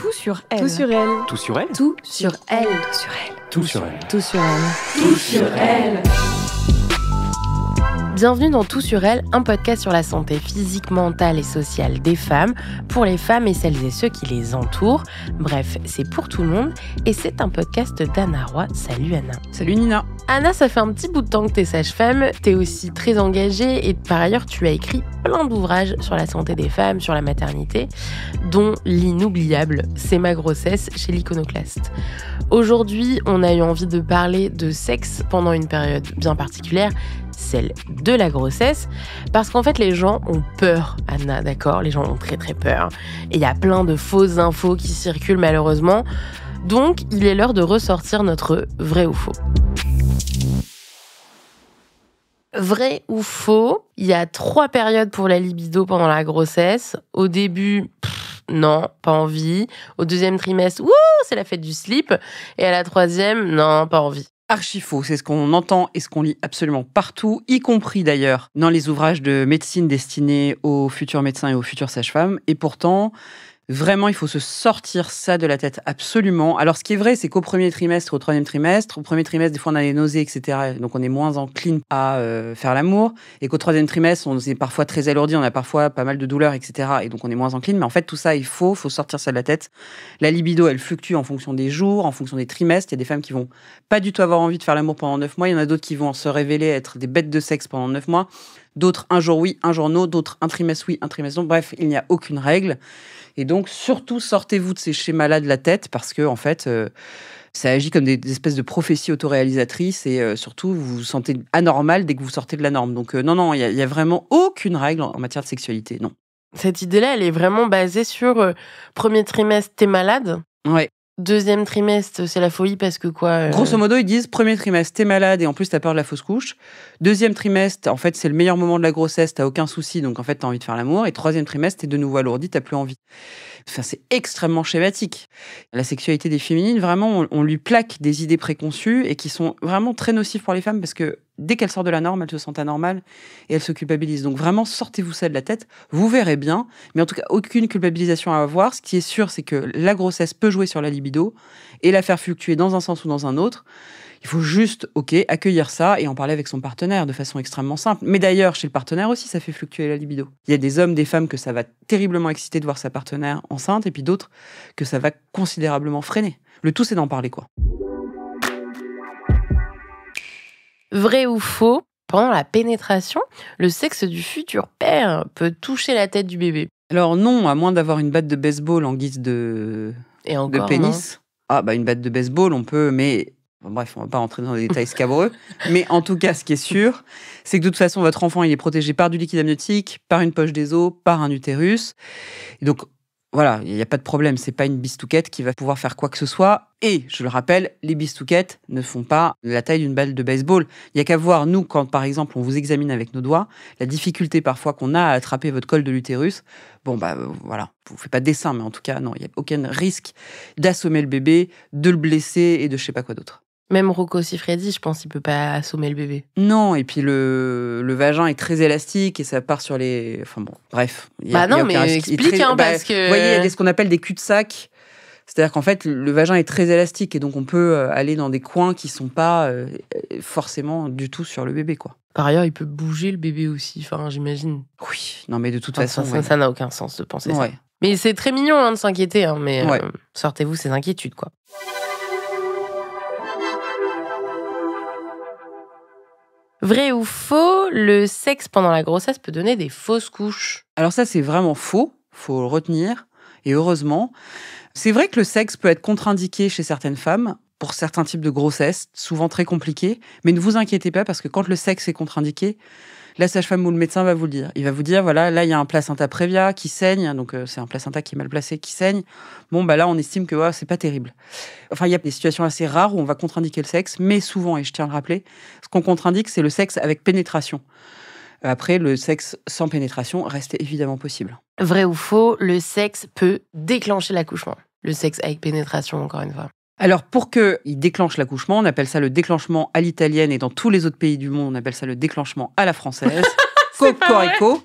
Tout sur elle. Tout sur elle. Tout sur elle. Tout sur elle. Tout sur elle. Tout sur elle. Tout sur elle. Bienvenue dans Tout sur elle, un podcast sur la santé physique, mentale et sociale des femmes, pour les femmes et celles et ceux qui les entourent. Bref, c'est pour tout le monde et c'est un podcast d'Anna Roy. Salut Anna. Salut Nina. Anna, ça fait un petit bout de temps que t'es sage-femme, t'es aussi très engagée et par ailleurs tu as écrit plein d'ouvrages sur la santé des femmes, sur la maternité, dont l'inoubliable C'est ma grossesse chez l'Iconoclaste. Aujourd'hui, on a eu envie de parler de sexe pendant une période bien particulière, celle de la grossesse, parce qu'en fait les gens ont peur, Anna, d'accord ? Les gens ont très très peur. Et il y a plein de fausses infos qui circulent malheureusement. Donc il est l'heure de ressortir notre vrai ou faux. Vrai ou faux, il y a 3 périodes pour la libido pendant la grossesse. Au début, non, pas envie. Au 2e trimestre, wouh, c'est la fête du slip. Et à la 3e, non, pas envie. Archi faux, c'est ce qu'on entend et ce qu'on lit absolument partout, y compris d'ailleurs dans les ouvrages de médecine destinés aux futurs médecins et aux futures sages-femmes. Et pourtant, vraiment, il faut se sortir ça de la tête, absolument. Alors, ce qui est vrai, c'est qu'au 1er trimestre, au 3e trimestre, au 1er trimestre, des fois, on a des nausées, etc. Donc, on est moins encline à faire l'amour. Et qu'au 3e trimestre, on est parfois très alourdi, on a parfois pas mal de douleurs, etc. Et donc, on est moins encline. Mais en fait, tout ça, il faut sortir ça de la tête. La libido, elle fluctue en fonction des jours, en fonction des trimestres. Il y a des femmes qui vont pas du tout avoir envie de faire l'amour pendant 9 mois. Il y en a d'autres qui vont se révéler être des bêtes de sexe pendant 9 mois. D'autres, un jour oui, un jour non. D'autres, un trimestre oui, un trimestre non. Bref, il n'y a aucune règle. Et donc, surtout, sortez-vous de ces schémas-là de la tête parce que, en fait, ça agit comme des espèces de prophéties autoréalisatrices et surtout, vous vous sentez anormal dès que vous sortez de la norme. Donc, non, il y a vraiment aucune règle en matière de sexualité, non. Cette idée-là, elle est vraiment basée sur 1er trimestre, t'es malade. Ouais. 2e trimestre, c'est la folie parce que quoi Grosso modo, ils disent 1er trimestre, t'es malade et en plus t'as peur de la fausse couche. 2e trimestre, en fait, c'est le meilleur moment de la grossesse, t'as aucun souci, donc en fait, t'as envie de faire l'amour. Et 3e trimestre, t'es de nouveau alourdi, t'as plus envie. Enfin, c'est extrêmement schématique. La sexualité des féminines, vraiment, on lui plaque des idées préconçues et qui sont vraiment très nocives pour les femmes parce que dès qu'elles sortent de la norme, elles se sentent anormales et elles se culpabilisent. Donc vraiment, sortez-vous ça de la tête, vous verrez bien. Mais en tout cas, aucune culpabilisation à avoir. Ce qui est sûr, c'est que la grossesse peut jouer sur la libido et la faire fluctuer dans un sens ou dans un autre. Il faut juste, accueillir ça et en parler avec son partenaire de façon extrêmement simple. Mais d'ailleurs, chez le partenaire aussi, ça fait fluctuer la libido. Il y a des hommes, des femmes que ça va terriblement exciter de voir sa partenaire enceinte et puis d'autres que ça va considérablement freiner. Le tout, c'est d'en parler, quoi. Vrai ou faux, pendant la pénétration, le sexe du futur père peut toucher la tête du bébé. Alors non, à moins d'avoir une batte de baseball en guise de pénis. Une batte de baseball, on peut, mais... Bref, on va pas rentrer dans des détails scabreux. Mais en tout cas, ce qui est sûr, c'est que de toute façon, votre enfant, il est protégé par du liquide amniotique, par une poche des os, par un utérus. Et donc, voilà, il n'y a pas de problème. C'est pas une bistouquette qui va pouvoir faire quoi que ce soit. Et, je le rappelle, les bistouquettes ne font pas la taille d'une balle de baseball. Il n'y a qu'à voir, nous, quand, par exemple, on vous examine avec nos doigts, la difficulté parfois qu'on a à attraper votre col de l'utérus. Voilà, je vous fais pas de dessin, mais en tout cas, non, il n'y a aucun risque d'assommer le bébé, de le blesser et de je sais pas quoi d'autre. Même Rocco Siffredi, je pense qu'il peut pas assommer le bébé. Non, et puis le vagin est très élastique et ça part sur les... Enfin bon, bref. Mais explique, parce que... Vous voyez, il y a ce qu'on appelle des cul-de-sac. C'est-à-dire qu'en fait, le vagin est très élastique et donc on peut aller dans des coins qui sont pas forcément du tout sur le bébé, quoi. Par ailleurs, il peut bouger le bébé aussi, enfin, j'imagine. Oui, non mais de toute façon... Ça n'a aucun sens de penser ça. Mais c'est très mignon de s'inquiéter, mais sortez-vous ces inquiétudes, quoi. Vrai ou faux, le sexe pendant la grossesse peut donner des fausses couches. Alors ça, c'est vraiment faux, faut le retenir, et heureusement. C'est vrai que le sexe peut être contre-indiqué chez certaines femmes, pour certains types de grossesse, souvent très compliqués, mais ne vous inquiétez pas, parce que quand le sexe est contre-indiqué, la sage-femme ou le médecin va vous le dire. Il va vous dire, voilà, là, il y a un placenta prévia qui saigne, donc c'est un placenta qui est mal placé, qui saigne. Là, on estime que c'est pas terrible. Enfin, il y a des situations assez rares où on va contre-indiquer le sexe, mais souvent, et je tiens à le rappeler, ce qu'on contre-indique, c'est le sexe avec pénétration. Après, le sexe sans pénétration reste évidemment possible. Vrai ou faux, le sexe peut déclencher l'accouchement. Le sexe avec pénétration, encore une fois. Alors, pour qu'il déclenche l'accouchement, on appelle ça le déclenchement à l'italienne et dans tous les autres pays du monde, on appelle ça le déclenchement à la française. Cocorico.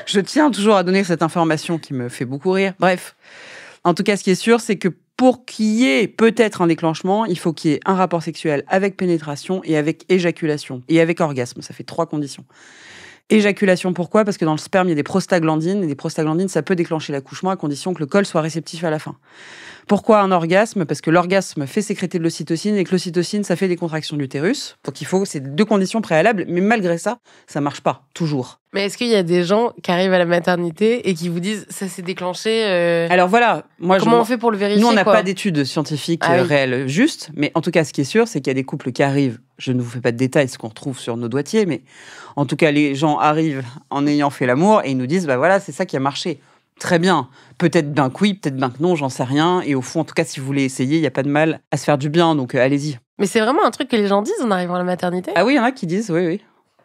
Je tiens toujours à donner cette information qui me fait beaucoup rire. Bref, En tout cas, ce qui est sûr, c'est que pour qu'il y ait peut-être un déclenchement, il faut qu'il y ait un rapport sexuel avec pénétration et avec éjaculation. Et avec orgasme, ça fait 3 conditions. Éjaculation, pourquoi ? Parce que dans le sperme, il y a des prostaglandines. Et des prostaglandines, ça peut déclencher l'accouchement à condition que le col soit réceptif à la fin. Pourquoi un orgasme ? Parce que l'orgasme fait sécréter de l'ocytocine et que l'ocytocine, ça fait des contractions d'utérus. Donc c'est 2 conditions préalables. Mais malgré ça, ça marche pas, toujours. Mais est-ce qu'il y a des gens qui arrivent à la maternité et qui vous disent ça s'est déclenché Alors voilà, comment on fait pour le vérifier ? Nous, on n'a pas d'études scientifiques oui. réelles justes, mais en tout cas, ce qui est sûr, c'est qu'il y a des couples qui arrivent. Je ne vous fais pas de détails, ce qu'on retrouve sur nos doigtiers, mais en tout cas, les gens arrivent en ayant fait l'amour et ils nous disent, bah voilà, c'est ça qui a marché. Très bien. Peut-être bien que oui, peut-être bien que non, j'en sais rien. Et au fond, en tout cas, si vous voulez essayer, il n'y a pas de mal à se faire du bien, donc allez-y. Mais c'est vraiment un truc que les gens disent en arrivant à la maternité ? Ah oui, il y en a qui disent, oui, oui.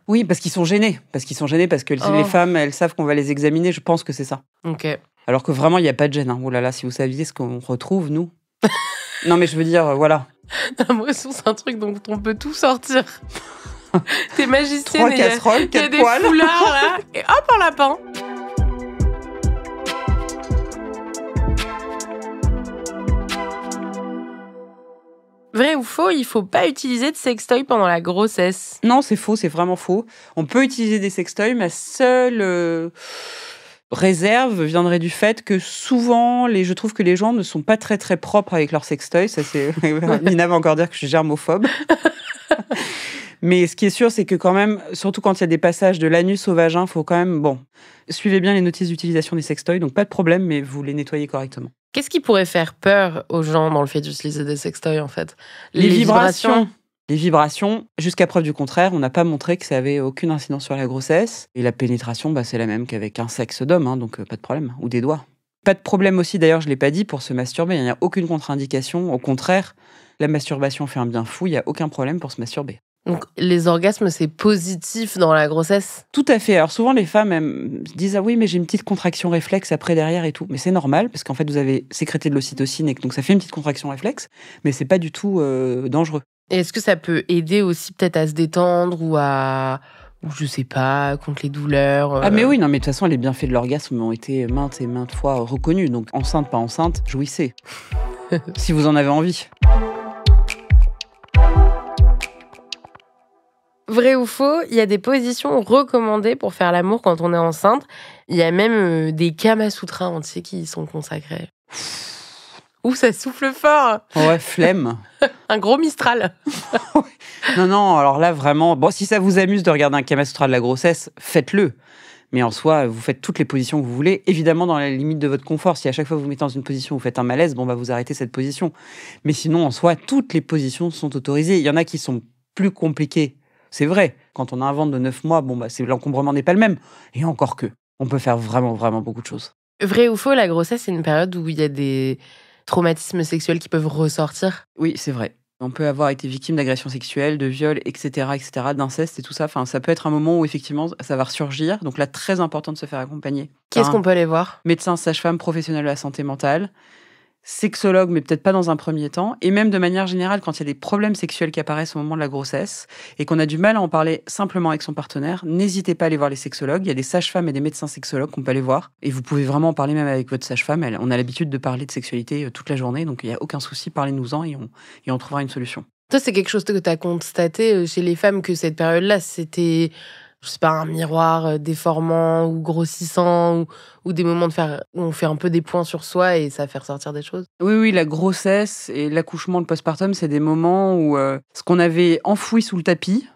Oui, parce qu'ils sont gênés. Parce que les femmes, elles savent qu'on va les examiner. Je pense que c'est ça. Ok. Alors que vraiment, il n'y a pas de gêne. Hein. Oh là là, si vous saviez ce qu'on retrouve, nous. Non, mais je veux dire, voilà. J'ai l'impression que c'est un truc dont on peut tout sortir. T'es magicienne. 3 casseroles, 4 poils. Il y a des foulards, là. Et hop, un lapin. Vrai ou faux, il faut pas utiliser de sextoy pendant la grossesse. Non, c'est faux, c'est vraiment faux. On peut utiliser des sextoys, ma seule réserve viendrait du fait que souvent, je trouve que les gens ne sont pas très très propres avec leurs sextoys. Ça, c'est Nina va encore dire que je suis germophobe. Mais ce qui est sûr, c'est que quand même, surtout quand il y a des passages de l'anus au vagin, faut quand même, suivez bien les notices d'utilisation des sextoys, donc pas de problème, mais vous les nettoyez correctement. Qu'est-ce qui pourrait faire peur aux gens dans le fait d'utiliser des sextoys, en fait ? Les vibrations. Les vibrations, jusqu'à preuve du contraire, on n'a pas montré que ça avait aucune incidence sur la grossesse. Et la pénétration, c'est la même qu'avec un sexe d'homme, hein, donc pas de problème. Ou des doigts. Pas de problème aussi, d'ailleurs, je ne l'ai pas dit, pour se masturber. Il n'y a aucune contre-indication. Au contraire, la masturbation fait un bien fou. Il n'y a aucun problème pour se masturber. Donc, les orgasmes, c'est positif dans la grossesse ? Tout à fait. Alors, souvent, les femmes elles disent « Ah oui, mais j'ai une petite contraction réflexe après, derrière et tout. » Mais c'est normal, parce qu'en fait, vous avez sécrété de l'ocytocine et donc ça fait une petite contraction réflexe, mais c'est pas du tout dangereux. Et est-ce que ça peut aider aussi peut-être à se détendre ou je sais pas, contre les douleurs Ah mais oui, non, mais de toute façon, les bienfaits de l'orgasme ont été maintes et maintes fois reconnus. Donc, enceinte, pas enceinte, jouissez. Si vous en avez envie. Vrai ou faux, il y a des positions recommandées pour faire l'amour quand on est enceinte. Il y a même des Kamasutra entiers qui y sont consacrés. Ouh, ça souffle fort. Ouais, flemme. Un gros Mistral. Non, alors là, vraiment... si ça vous amuse de regarder un Kamasutra de la grossesse, faites-le. Mais en soi, vous faites toutes les positions que vous voulez, évidemment dans la limite de votre confort. Si à chaque fois vous vous mettez dans une position, vous faites un malaise, vous arrêtez cette position. Mais sinon, en soi, toutes les positions sont autorisées. Il y en a qui sont plus compliquées. C'est vrai, quand on a un ventre de 9 mois, l'encombrement n'est pas le même. Et encore que, on peut faire vraiment, vraiment beaucoup de choses. Vrai ou faux, la grossesse, c'est une période où il y a des traumatismes sexuels qui peuvent ressortir ? Oui, c'est vrai. On peut avoir été victime d'agressions sexuelles, de viols, etc., d'inceste et tout ça. Enfin, ça peut être un moment où, effectivement, ça va ressurgir. Donc là, très important de se faire accompagner. Qu'est-ce qu'on peut aller voir ? Médecin, sage-femme, professionnel de la santé mentale. Sexologue, mais peut-être pas dans un premier temps, et même de manière générale, quand il y a des problèmes sexuels qui apparaissent au moment de la grossesse, et qu'on a du mal à en parler simplement avec son partenaire, n'hésitez pas à aller voir les sexologues. Il y a des sages-femmes et des médecins sexologues qu'on peut aller voir, et vous pouvez vraiment en parler même avec votre sage-femme. On a l'habitude de parler de sexualité toute la journée, donc il n'y a aucun souci, parlez-nous-en, et on trouvera une solution. Toi, c'est quelque chose que tu as constaté chez les femmes, que cette période-là, c'était... je sais pas, un miroir déformant ou grossissant ou des moments où on fait un peu des points sur soi et ça fait ressortir des choses. Oui, la grossesse et l'accouchement, le postpartum, c'est des moments où ce qu'on avait enfoui sous le tapis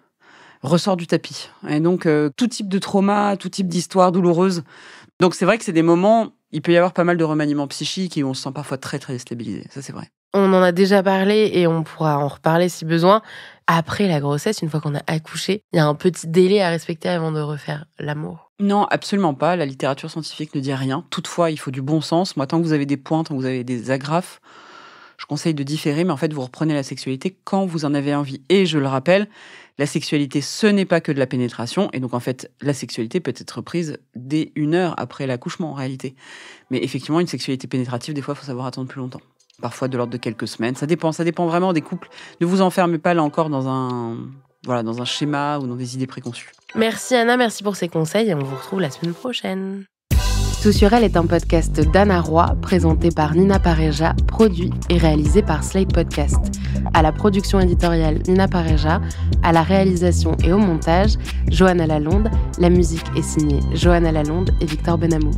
ressort du tapis. Et donc, tout type de trauma, tout type d'histoire douloureuse. Donc, c'est vrai que c'est des moments, il peut y avoir pas mal de remaniements psychiques et où on se sent parfois très, très déstabilisé. Ça, c'est vrai. On en a déjà parlé et on pourra en reparler si besoin. Après la grossesse, une fois qu'on a accouché, il y a un petit délai à respecter avant de refaire l'amour. Non, absolument pas. La littérature scientifique ne dit rien. Toutefois, il faut du bon sens. Moi, tant que vous avez des points, tant que vous avez des agrafes, je conseille de différer. Mais en fait, vous reprenez la sexualité quand vous en avez envie. Et je le rappelle, la sexualité, ce n'est pas que de la pénétration. Et donc, en fait, la sexualité peut être prise dès 1 heure après l'accouchement, en réalité. Mais effectivement, une sexualité pénétrative, des fois, il faut savoir attendre plus longtemps. Parfois de l'ordre de quelques semaines. Ça dépend vraiment des couples. Ne vous enfermez pas là encore dans un schéma ou dans des idées préconçues. Merci Anna, merci pour ces conseils et on vous retrouve la semaine prochaine. Tout sur elle est un podcast d'Anna Roy, présenté par Nina Pareja, produit et réalisé par Slate Podcast. À la production éditoriale, Nina Pareja, à la réalisation et au montage, Johanna Lalonde. La musique est signée Johanna Lalonde et Victor Benamou.